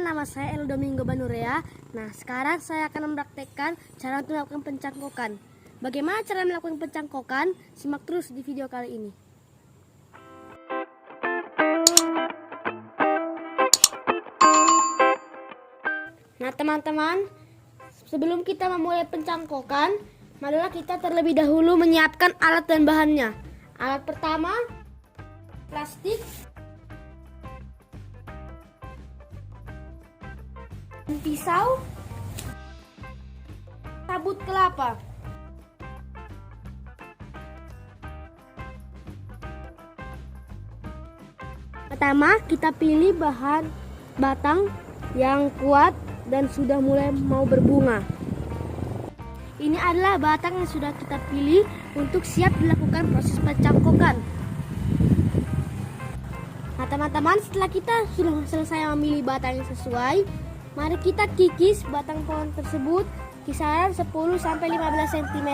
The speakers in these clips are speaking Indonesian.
nama saya El Domingo Banurea. Nah, sekarang saya akan mempraktekkan cara untuk melakukan pencangkokan. Bagaimana cara melakukan pencangkokan? Simak terus di video kali ini. Nah, teman-teman, sebelum kita memulai pencangkokan, marilah kita terlebih dahulu menyiapkan alat dan bahannya. Alat pertama, plastik, pisau, sabut kelapa. Pertama, kita pilih bahan batang yang kuat dan sudah mulai mau berbunga. Ini adalah batang yang sudah kita pilih untuk siap dilakukan proses pencangkokan. Nah, teman-teman, setelah kita sudah selesai memilih batang yang sesuai, mari kita kikis batang pohon tersebut kisaran 10-15 cm.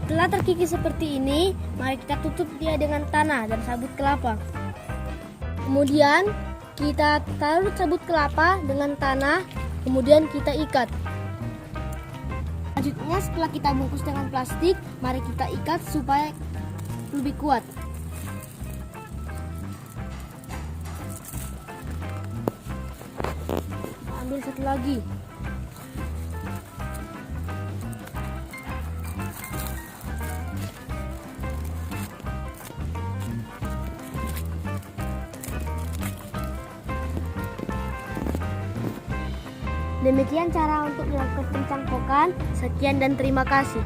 Setelah terkikis seperti ini, mari kita tutup dia dengan tanah dan sabut kelapa. Kemudian kita taruh sabut kelapa dengan tanah, kemudian kita ikat. Selanjutnya, setelah kita bungkus dengan plastik, mari kita ikat supaya lebih kuat. Ambil satu lagi. Demikian cara untuk melakukan pencangkokan. Sekian dan terima kasih.